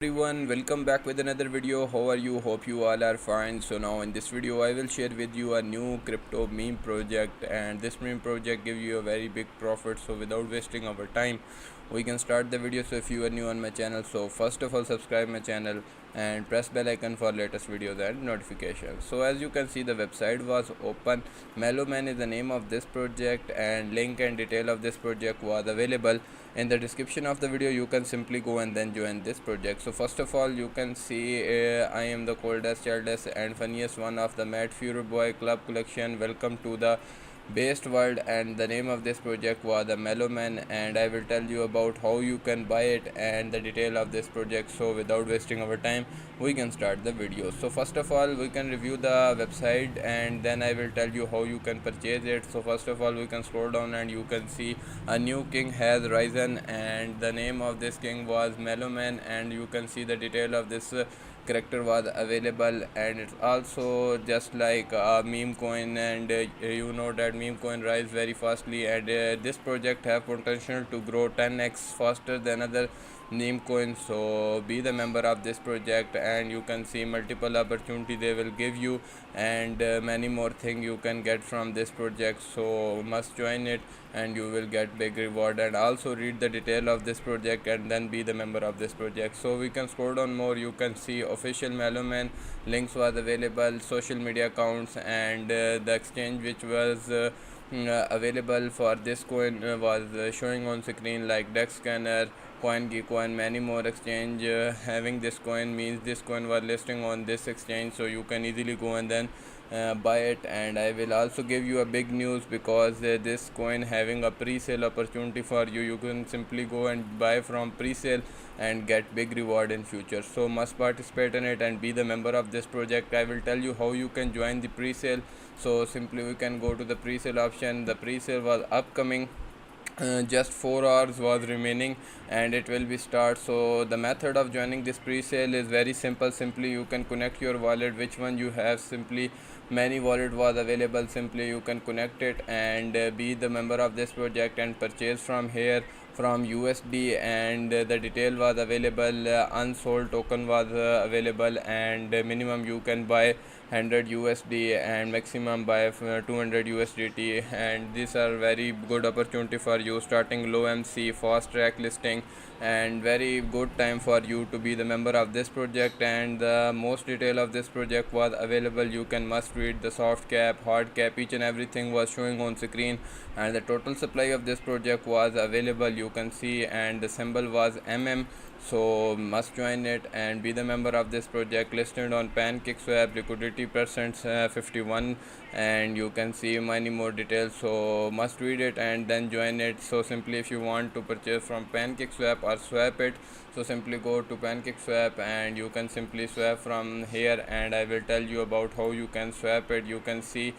Everyone, welcome back with another video. How are you? Hope you all are fine. So now in this video I will share with you a new crypto meme project, and this meme project gives you a very big profit. So without wasting our time, we can start the video. So if you are new on my channel, so first of all subscribe my channel and press bell icon for latest videos and notifications. So as you can see, the website was open. Mellowman is the name of this project, and link and detail of this project was available in the description of the video. You can simply go and then join this project. So first of all, you can see I am the coldest, childest and funniest one of the Mad Fury Boy Club collection. Welcome to the based world, and the name of this project was the Mellowman, and I will tell you about how you can buy it and the detail of this project. So without wasting our time, we can start the video. So first of all, we can review the website and then I will tell you how you can purchase it. So first of all, we can scroll down and you can see a new king has risen, and the name of this king was Mellowman, and you can see the detail of this character was available, and it's also just like a meme coin, and you know that meme coin rise very fastly, and this project have potential to grow 10x faster than other meme coins. So be the member of this project and you can see multiple opportunity they will give you, and many more things you can get from this project. So must join it and you will get big reward, and also read the detail of this project and then be the member of this project. So we can scroll down more. You can see official Mellowman links was available, social media accounts, and the exchange which was available for this coin was showing on screen, like Dex Scanner, CoinGecko, and many more exchange having this coin means this coin was listing on this exchange. So you can easily go and then buy it. And I will also give you a big news, because this coin having a pre-sale opportunity for you. You can simply go and buy from pre-sale and get big reward in future. So must participate in it and be the member of this project. I will tell you how you can join the pre-sale. So simply we can go to the pre-sale option. The pre-sale was upcoming, just 4 hours was remaining and it will be start. So the method of joining this pre-sale is very simple. Simply you can connect your wallet, which one you have. Simply many wallet was available, simply you can connect it and be the member of this project and purchase from here from USD, and the detail was available. Unsold token was available, and minimum you can buy 100 USD and maximum buy 200 USDT, and these are very good opportunity for you. Starting low MC, fast track listing, and very good time for you to be the member of this project. And the most detail of this project was available. You can must read the soft cap, hard cap, each and everything was showing on screen, and the total supply of this project was available, you can see, and the symbol was So must join it and be the member of this project. Listed on PancakeSwap, liquidity percent 51, and you can see many more details. So must read it and then join it. So simply if you want to purchase from PancakeSwap or swap it, so simply go to PancakeSwap and you can simply swap from here, and I will tell you about how you can swap it. You can see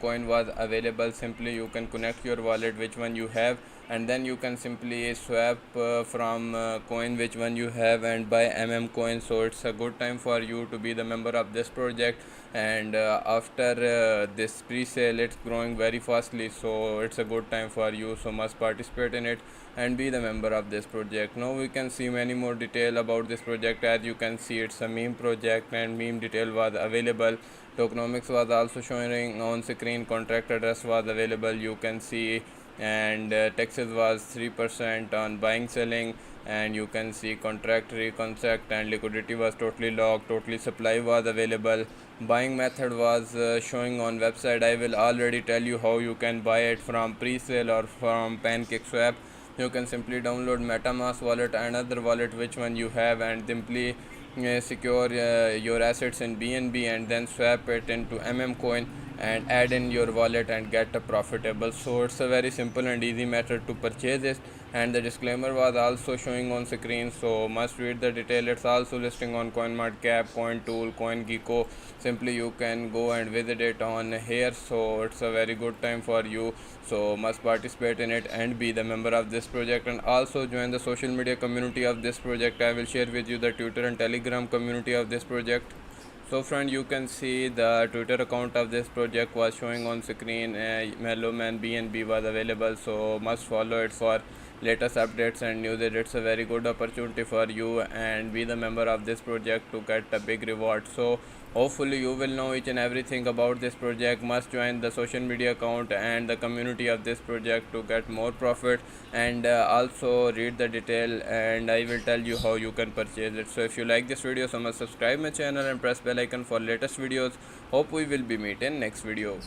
coin was available. Simply you can connect your wallet which one you have, and then you can simply swap from coin which one you have and buy coin. So it's a good time for you to be the member of this project, and after this pre-sale it's growing very fastly, so it's a good time for you. So must participate in it and be the member of this project. Now we can see many more detail about this project. As you can see, it's a meme project and meme detail was available. Tokenomics was also showing on screen. Contract address was available, you can see, and taxes was 3% on buying selling, and you can see contract reconstruct, and liquidity was totally locked. Totally supply was available. Buying method was showing on website. I will already tell you how you can buy it from pre-sale or from PancakeSwap. You can simply download MetaMask wallet and other wallet which one you have, and simply secure your assets in BNB and then swap it into coin and add in your wallet and get a profitable. So it's a very simple and easy method to purchase it, and the disclaimer was also showing on screen, so must read the detail. It's also listing on CoinMarketCap, CoinTool, CoinGecko. Simply you can go and visit it on here. So it's a very good time for you, so must participate in it and be the member of this project, and also join the social media community of this project. I will share with you the Twitter and Telegram community of this project. So friend, you can see the Twitter account of this project was showing on screen. Mellowman BNB was available, so must follow it for latest updates and news. It's a very good opportunity for you and be the member of this project to get a big reward. So hopefully you will know each and everything about this project. Must join the social media account and the community of this project to get more profit, and also read the detail, and I will tell you how you can purchase it. So if you like this video, so must subscribe my channel and press bell icon for latest videos. Hope we will be meet in next video.